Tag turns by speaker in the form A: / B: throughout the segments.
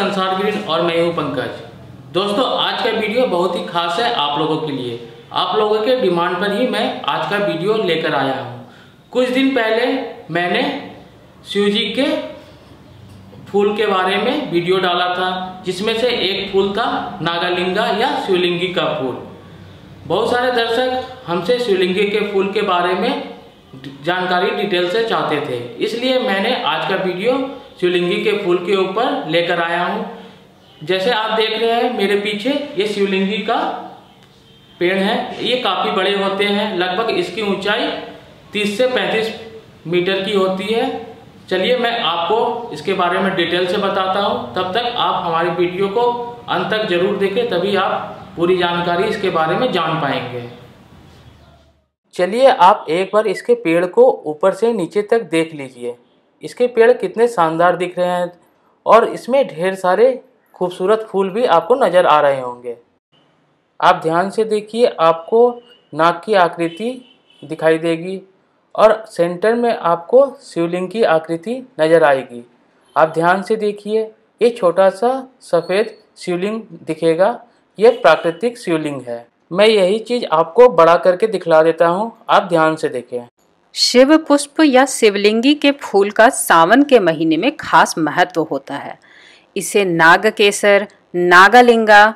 A: संसार ग्रीन और मैं हूं पंकज। दोस्तों, आज का वीडियो बहुत ही खास है आप लोगों के लिए। आप लोगों के डिमांड पर ही मैं आज का वीडियो लेकर आया हूं। कुछ दिन पहले मैंने शिव जी के फूल के बारे में वीडियो डाला था, जिसमें से एक फूल था नागलिंगा या शिवलिंगी का फूल। बहुत सारे दर्शक हमसे शिवलिंगी के फूल के बारे में जानकारी डिटेल से चाहते थे, इसलिए मैंने आज का वीडियो शिवलिंगी के फूल के ऊपर लेकर आया हूँ। जैसे आप देख रहे हैं मेरे पीछे, ये शिवलिंगी का पेड़ है। ये काफ़ी बड़े होते हैं, लगभग इसकी ऊंचाई 30 से 35 मीटर की होती है। चलिए मैं आपको इसके बारे में डिटेल से बताता हूँ। तब तक आप हमारी वीडियो को अंत तक जरूर देखें, तभी आप पूरी जानकारी इसके बारे में जान पाएंगे। चलिए आप एक बार इसके पेड़ को ऊपर से नीचे तक देख लीजिए। इसके पेड़ कितने शानदार दिख रहे हैं और इसमें ढेर सारे खूबसूरत फूल भी आपको नज़र आ रहे होंगे। आप ध्यान से देखिए, आपको नाग की आकृति दिखाई देगी और सेंटर में आपको शिवलिंग की आकृति नज़र आएगी। आप ध्यान से देखिए, ये छोटा सा सफ़ेद शिवलिंग दिखेगा। यह प्राकृतिक शिवलिंग है। मैं यही चीज़ आपको बड़ा करके दिखला देता हूँ, आप ध्यान से देखें।
B: शिव पुष्प या शिवलिंगी के फूल का सावन के महीने में खास महत्व होता है। इसे नागकेसर, नागलिंगा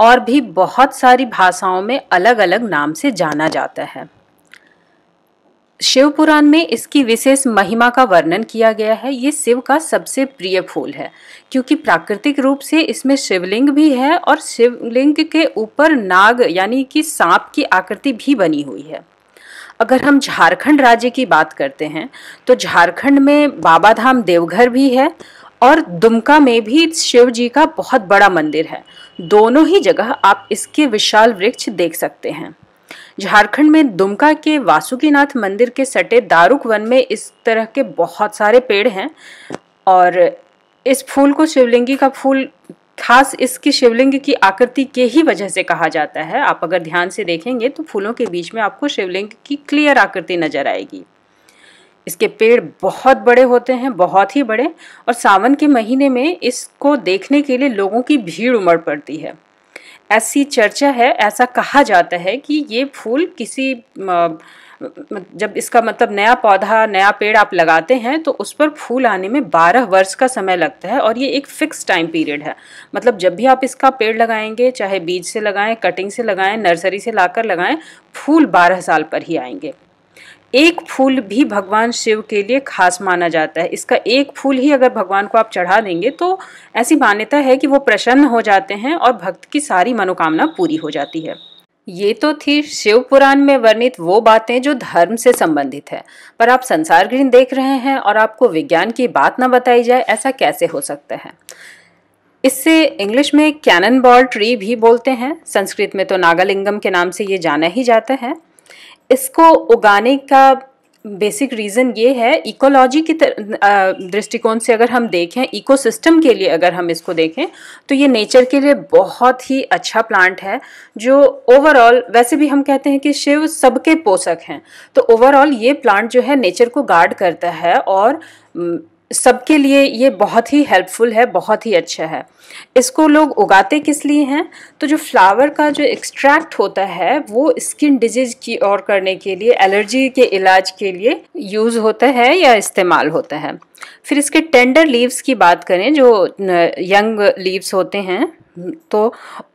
B: और भी बहुत सारी भाषाओं में अलग अलग नाम से जाना जाता है। शिव पुराण में इसकी विशेष महिमा का वर्णन किया गया है। ये शिव का सबसे प्रिय फूल है, क्योंकि प्राकृतिक रूप से इसमें शिवलिंग भी है और शिवलिंग के ऊपर नाग यानी कि सांप की आकृति भी बनी हुई है। अगर हम झारखंड राज्य की बात करते हैं तो झारखंड में बाबा धाम देवघर भी है और दुमका में भी शिव जी का बहुत बड़ा मंदिर है। दोनों ही जगह आप इसके विशाल वृक्ष देख सकते हैं। झारखंड में दुमका के वासुकीनाथ मंदिर के सटे दारुक वन में इस तरह के बहुत सारे पेड़ हैं और इस फूल को शिवलिंगी का फूल खास इसकी शिवलिंग की आकृति के ही वजह से कहा जाता है। आप अगर ध्यान से देखेंगे तो फूलों के बीच में आपको शिवलिंग की क्लियर आकृति नजर आएगी। इसके पेड़ बहुत बड़े होते हैं, बहुत ही बड़े, और सावन के महीने में इसको देखने के लिए लोगों की भीड़ उमड़ पड़ती है। ऐसी चर्चा है, ऐसा कहा जाता है कि ये फूल किसी जब इसका मतलब नया पौधा, नया पेड़ आप लगाते हैं तो उस पर फूल आने में 12 वर्ष का समय लगता है और ये एक फिक्स टाइम पीरियड है। मतलब जब भी आप इसका पेड़ लगाएंगे, चाहे बीज से लगाएं, कटिंग से लगाएं, नर्सरी से लाकर लगाएं, फूल 12 साल पर ही आएंगे। एक फूल भी भगवान शिव के लिए खास माना जाता है। इसका एक फूल ही अगर भगवान को आप चढ़ा देंगे तो ऐसी मान्यता है कि वो प्रसन्न हो जाते हैं और भक्त की सारी मनोकामना पूरी हो जाती है। ये तो थी शिव पुराण में वर्णित वो बातें जो धर्म से संबंधित है, पर आप संसार ग्रीन देख रहे हैं और आपको विज्ञान की बात ना बताई जाए, ऐसा कैसे हो सकता है। इससे इंग्लिश में कैनन बॉल ट्री भी बोलते हैं, संस्कृत में तो नागलिंगम के नाम से ये जाना ही जाता है। इसको उगाने का बेसिक रीज़न ये है, इकोलॉजी की दृष्टिकोण से अगर हम देखें, इकोसिस्टम के लिए अगर हम इसको देखें तो ये नेचर के लिए बहुत ही अच्छा प्लांट है। जो ओवरऑल, वैसे भी हम कहते हैं कि शिव सबके पोषक हैं, तो ओवरऑल ये प्लांट जो है नेचर को गार्ड करता है और सबके लिए ये बहुत ही हेल्पफुल है, बहुत ही अच्छा है। इसको लोग उगाते किस लिए हैं, तो जो फ्लावर का जो एक्सट्रैक्ट होता है वो स्किन डिजीज की और करने के लिए, एलर्जी के इलाज के लिए यूज़ होता है या इस्तेमाल होता है। फिर इसके टेंडर लीव्स की बात करें, जो यंग लीव्स होते हैं तो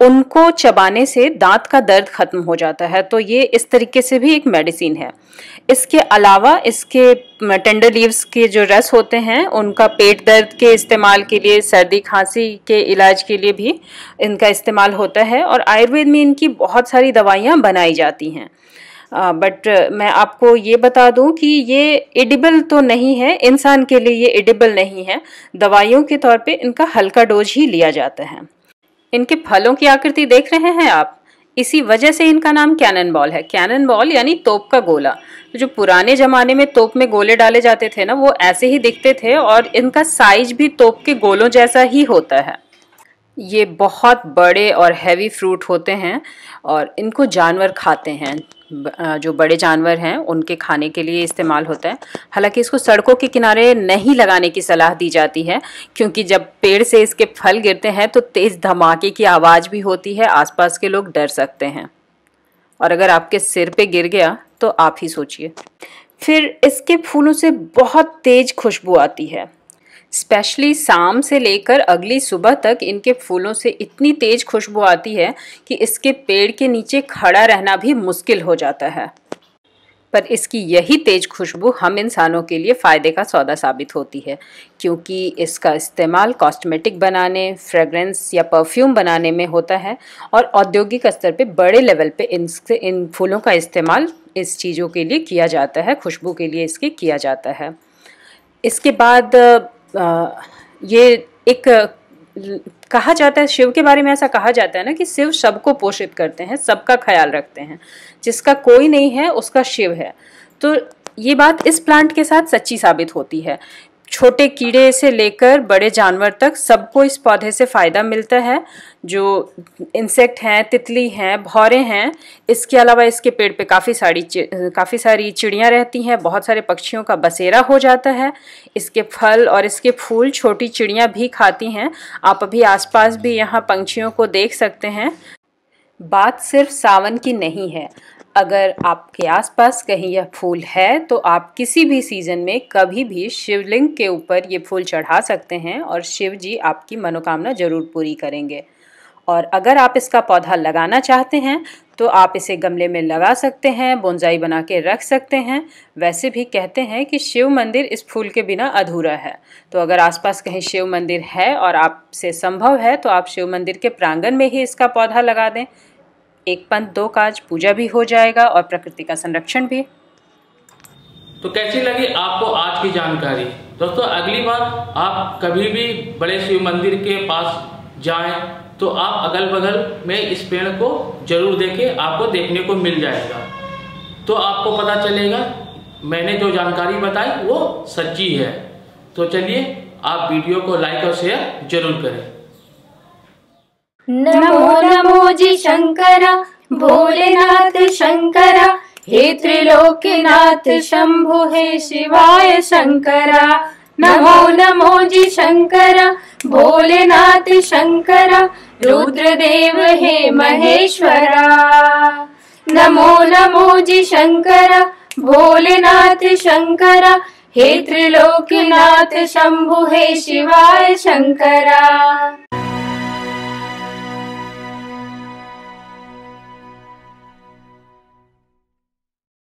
B: उनको चबाने से दांत का दर्द खत्म हो जाता है, तो ये इस तरीके से भी एक मेडिसिन है। इसके अलावा इसके टेंडर लीव्स के जो रस होते हैं उनका पेट दर्द के इस्तेमाल के लिए, सर्दी खांसी के इलाज के लिए भी इनका इस्तेमाल होता है और आयुर्वेद में इनकी बहुत सारी दवाइयाँ बनाई जाती हैं। बट मैं आपको ये बता दूं कि ये एडिबल तो नहीं है, इंसान के लिए ये एडिबल नहीं है। दवाइयों के तौर पे इनका हल्का डोज ही लिया जाता है। इनके फलों की आकृति देख रहे हैं आप, इसी वजह से इनका नाम कैनन बॉल है। कैनन बॉल यानी तोप का गोला। जो पुराने जमाने में तोप में गोले डाले जाते थे ना, वो ऐसे ही दिखते थे और इनका साइज भी तोप के गोलों जैसा ही होता है। ये बहुत बड़े और हैवी फ्रूट होते हैं और इनको जानवर खाते हैं। जो बड़े जानवर हैं उनके खाने के लिए इस्तेमाल होता है। हालांकि इसको सड़कों के किनारे नहीं लगाने की सलाह दी जाती है, क्योंकि जब पेड़ से इसके फल गिरते हैं तो तेज़ धमाके की आवाज़ भी होती है, आसपास के लोग डर सकते हैं। और अगर आपके सिर पे गिर गया तो आप ही सोचिए। फिर इसके फूलों से बहुत तेज़ खुशबू आती है। स्पेशली शाम से लेकर अगली सुबह तक इनके फूलों से इतनी तेज खुशबू आती है कि इसके पेड़ के नीचे खड़ा रहना भी मुश्किल हो जाता है। पर इसकी यही तेज खुशबू हम इंसानों के लिए फ़ायदे का सौदा साबित होती है, क्योंकि इसका इस्तेमाल कॉस्मेटिक बनाने, फ्रेगरेंस या परफ्यूम बनाने में होता है और औद्योगिक स्तर पे बड़े लेवल पे इन फूलों का इस्तेमाल इस चीज़ों के लिए किया जाता है, खुशबू के लिए इसके किया जाता है। इसके बाद ये एक कहा जाता है, शिव के बारे में ऐसा कहा जाता है ना कि शिव सबको पोषित करते हैं, सबका ख्याल रखते हैं, जिसका कोई नहीं है उसका शिव है। तो ये बात इस प्लांट के साथ सच्ची साबित होती है। छोटे कीड़े से लेकर बड़े जानवर तक सबको इस पौधे से फ़ायदा मिलता है। जो इंसेक्ट हैं, तितली हैं, भौरे हैं, इसके अलावा इसके पेड़ पे काफ़ी सारी चिड़ियाँ रहती हैं, बहुत सारे पक्षियों का बसेरा हो जाता है। इसके फल और इसके फूल छोटी चिड़ियाँ भी खाती हैं। आप अभी आसपास भी यहाँ पंछियों को देख सकते हैं। बात सिर्फ सावन की नहीं है। अगर आपके आसपास कहीं यह फूल है तो आप किसी भी सीज़न में कभी भी शिवलिंग के ऊपर ये फूल चढ़ा सकते हैं और शिव जी आपकी मनोकामना ज़रूर पूरी करेंगे। और अगर आप इसका पौधा लगाना चाहते हैं तो आप इसे गमले में लगा सकते हैं, बोनसाई बना के रख सकते हैं। वैसे भी कहते हैं कि शिव मंदिर इस फूल के बिना अधूरा है। तो अगर आसपास कहीं शिव मंदिर है और आपसे संभव है तो आप शिव मंदिर के प्रांगण में ही इसका पौधा लगा दें। एक पंथ दो काज, पूजा भी हो जाएगा और प्रकृति का संरक्षण भी।
A: तो कैसी लगी आपको आज की जानकारी? दोस्तों, अगली बार आप कभी भी बड़े शिव मंदिर के पास जाएं तो आप अगल बगल में इस पेड़ को जरूर देखें, आपको देखने को मिल जाएगा। तो आपको पता चलेगा मैंने जो जानकारी बताई वो सच्ची है। तो चलिए, आप वीडियो को लाइक और शेयर जरूर करें।
C: नमो नमो जी शंकरा, भोलेनाथ शंकरा, हे त्रिलोकीनाथ शंभु, हे शिवाय शंकरा। नमो नमो जी शंकरा, भोलेनाथ शंकरा, रुद्रदेव हे महेश्वरा। नमो नमो जी शंकरा, भोलेनाथ शंकरा, हे त्रिलोकीनाथ शंभु, हे शिवाय शंकरा।